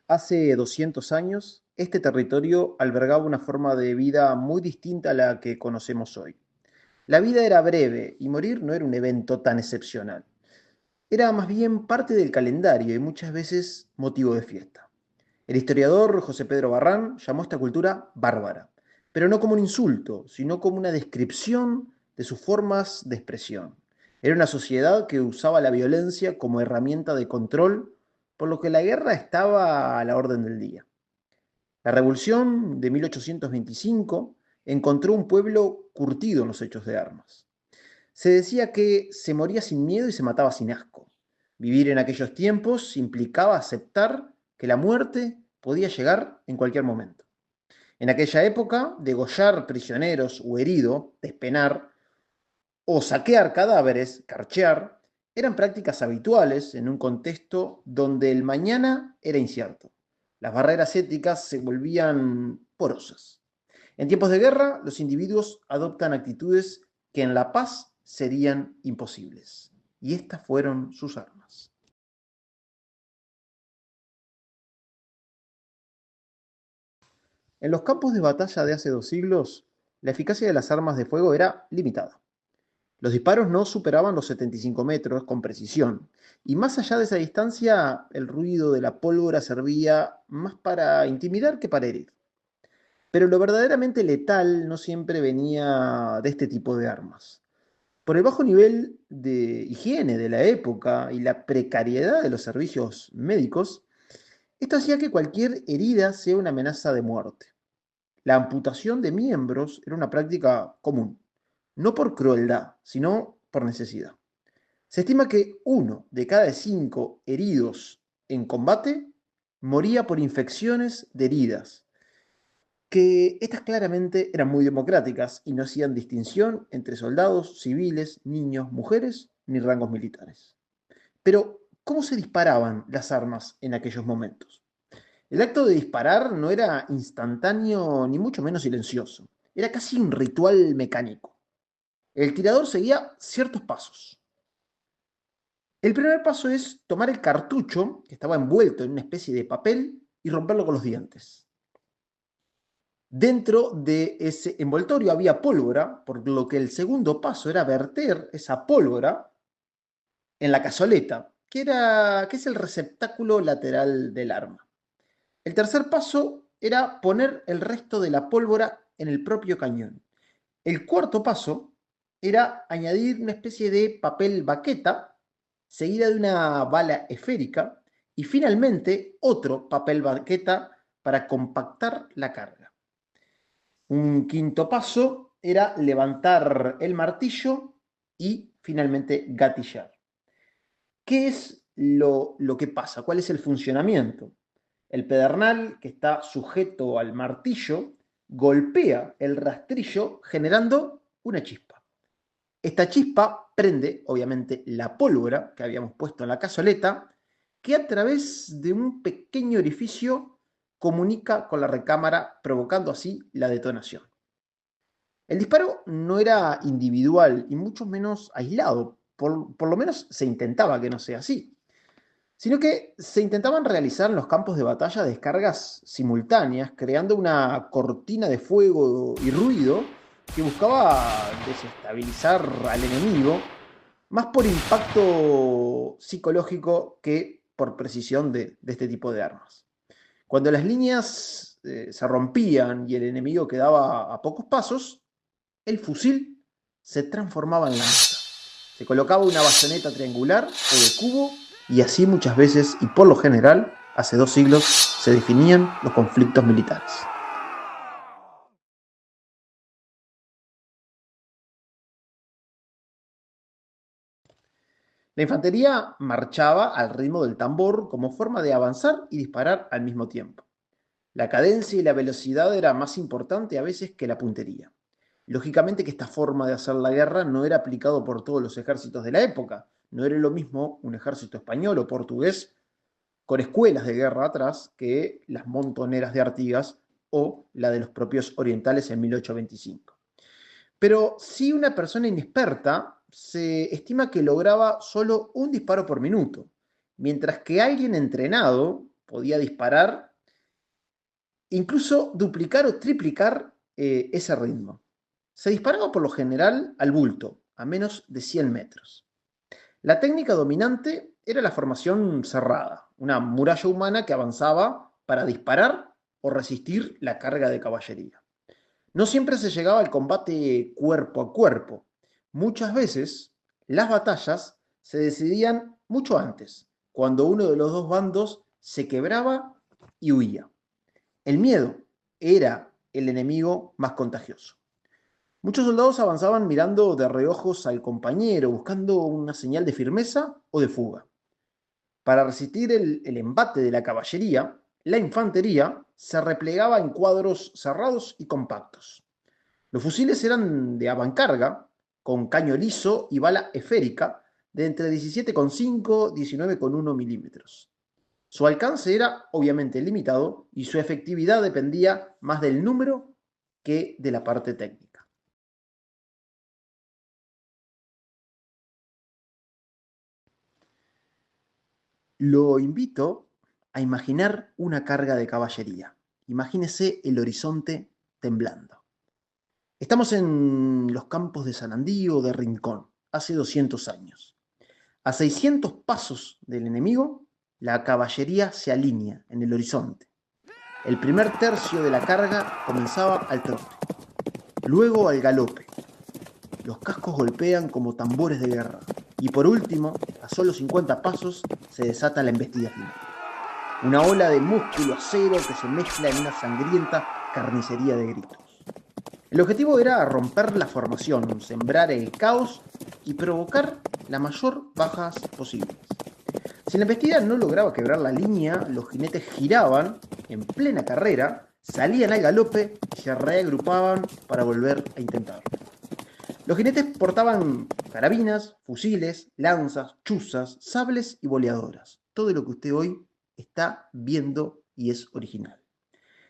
Hace 200 años, este territorio albergaba una forma de vida muy distinta a la que conocemos hoy. La vida era breve y morir no era un evento tan excepcional. Era más bien parte del calendario y muchas veces motivo de fiesta. El historiador José Pedro Barrán llamó a esta cultura bárbara, pero no como un insulto, sino como una descripción de sus formas de expresión. Era una sociedad que usaba la violencia como herramienta de control, por lo que la guerra estaba a la orden del día. La revolución de 1825 encontró un pueblo curtido en los hechos de armas. Se decía que se moría sin miedo y se mataba sin asco. Vivir en aquellos tiempos implicaba aceptar que la muerte podía llegar en cualquier momento. En aquella época, degollar prisioneros o herido, despenar, o saquear cadáveres, carchear, eran prácticas habituales en un contexto donde el mañana era incierto. Las barreras éticas se volvían porosas. En tiempos de guerra, los individuos adoptan actitudes que en la paz serían imposibles. Y estas fueron sus armas. En los campos de batalla de hace 2 siglos, la eficacia de las armas de fuego era limitada. Los disparos no superaban los 75 metros con precisión, y más allá de esa distancia, el ruido de la pólvora servía más para intimidar que para herir. Pero lo verdaderamente letal no siempre venía de este tipo de armas. Por el bajo nivel de higiene de la época y la precariedad de los servicios médicos, esto hacía que cualquier herida sea una amenaza de muerte. La amputación de miembros era una práctica común, no por crueldad, sino por necesidad. Se estima que 1 de cada 5 heridos en combate moría por infecciones de heridas, que estas claramente eran muy democráticas y no hacían distinción entre soldados, civiles, niños, mujeres ni rangos militares. Pero, ¿cómo se disparaban las armas en aquellos momentos? El acto de disparar no era instantáneo ni mucho menos silencioso, era casi un ritual mecánico. El tirador seguía ciertos pasos. El primer paso es tomar el cartucho, que estaba envuelto en una especie de papel, y romperlo con los dientes. Dentro de ese envoltorio había pólvora, por lo que el segundo paso era verter esa pólvora en la cazoleta, que es el receptáculo lateral del arma. El tercer paso era poner el resto de la pólvora en el propio cañón. El cuarto paso era añadir una especie de papel baqueta, seguida de una bala esférica, y finalmente otro papel baqueta para compactar la carga. Un quinto paso era levantar el martillo y finalmente gatillar. ¿Qué es lo que pasa? ¿Cuál es el funcionamiento? El pedernal, que está sujeto al martillo, golpea el rastrillo generando una chispa. Esta chispa prende, obviamente, la pólvora que habíamos puesto en la cazoleta, que a través de un pequeño orificio comunica con la recámara, provocando así la detonación. El disparo no era individual y mucho menos aislado, por lo menos se intentaba que no sea así, sino que se intentaban realizar en los campos de batalla descargas simultáneas, creando una cortina de fuego y ruido que buscaba desestabilizar al enemigo, más por impacto psicológico que por precisión de este tipo de armas. Cuando las líneas se rompían y el enemigo quedaba a pocos pasos, el fusil se transformaba en lanza. Se colocaba una bayoneta triangular o de cubo y así muchas veces y por lo general, hace 2 siglos, se definían los conflictos militares. La infantería marchaba al ritmo del tambor como forma de avanzar y disparar al mismo tiempo. La cadencia y la velocidad era más importante a veces que la puntería. Lógicamente que esta forma de hacer la guerra no era aplicado por todos los ejércitos de la época. No era lo mismo un ejército español o portugués con escuelas de guerra atrás que las montoneras de Artigas o la de los propios orientales en 1825. Pero si una persona inexperta se estima que lograba solo un disparo por minuto, mientras que alguien entrenado podía disparar, incluso duplicar o triplicar ese ritmo. Se disparaba por lo general al bulto, a menos de 100 metros. La técnica dominante era la formación cerrada, una muralla humana que avanzaba para disparar o resistir la carga de caballería. No siempre se llegaba al combate cuerpo a cuerpo. Muchas veces las batallas se decidían mucho antes, cuando uno de los dos bandos se quebraba y huía. El miedo era el enemigo más contagioso. Muchos soldados avanzaban mirando de reojos al compañero, buscando una señal de firmeza o de fuga. Para resistir el embate de la caballería, la infantería se replegaba en cuadros cerrados y compactos. Los fusiles eran de avancarga, con caño liso y bala esférica de entre 17,5 y 19,1 milímetros. Su alcance era obviamente limitado y su efectividad dependía más del número que de la parte técnica. Lo invito a imaginar una carga de caballería. Imagínese el horizonte temblando. Estamos en los campos de Sanandí o de Rincón, hace 200 años. A 600 pasos del enemigo, la caballería se alinea en el horizonte. El primer tercio de la carga comenzaba al trote, luego al galope. Los cascos golpean como tambores de guerra. Y por último, a solo 50 pasos, se desata la embestida final. Una ola de músculo acero que se mezcla en una sangrienta carnicería de gritos. El objetivo era romper la formación, sembrar el caos y provocar la mayor bajas posibles. Si la embestida no lograba quebrar la línea, los jinetes giraban en plena carrera, salían al galope y se reagrupaban para volver a intentarlo. Los jinetes portaban carabinas, fusiles, lanzas, chuzas, sables y boleadoras. Todo lo que usted hoy está viendo y es original.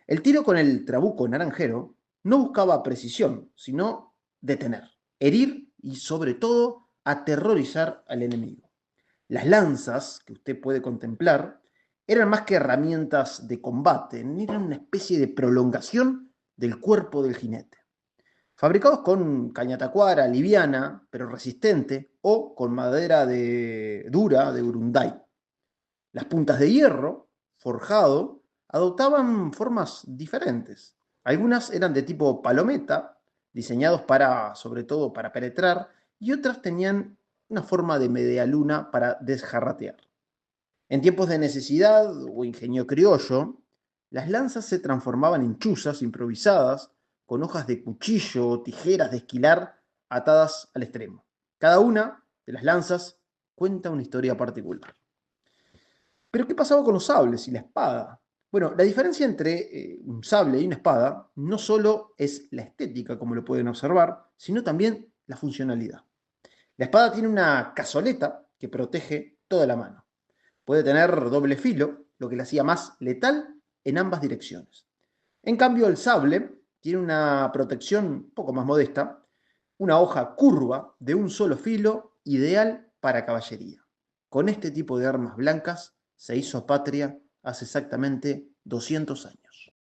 El tiro con el trabuco naranjero no buscaba precisión, sino detener, herir y sobre todo aterrorizar al enemigo. Las lanzas que usted puede contemplar eran más que herramientas de combate, eran una especie de prolongación del cuerpo del jinete. Fabricados con caña tacuara liviana, pero resistente, o con madera dura de Urunday. Las puntas de hierro, forjado, adoptaban formas diferentes. Algunas eran de tipo palometa, diseñados sobre todo para penetrar, y otras tenían una forma de media luna para desjarratear. En tiempos de necesidad o ingenio criollo, las lanzas se transformaban en chuzas improvisadas con hojas de cuchillo o tijeras de esquilar atadas al extremo. Cada una de las lanzas cuenta una historia particular. Pero ¿qué pasaba con los sables y la espada? Bueno, la diferencia entre un sable y una espada no solo es la estética, como lo pueden observar, sino también la funcionalidad. La espada tiene una cazoleta que protege toda la mano. Puede tener doble filo, lo que la hacía más letal en ambas direcciones. En cambio, el sable tiene una protección un poco más modesta, una hoja curva de un solo filo, ideal para caballería. Con este tipo de armas blancas se hizo patria hace exactamente 200 años.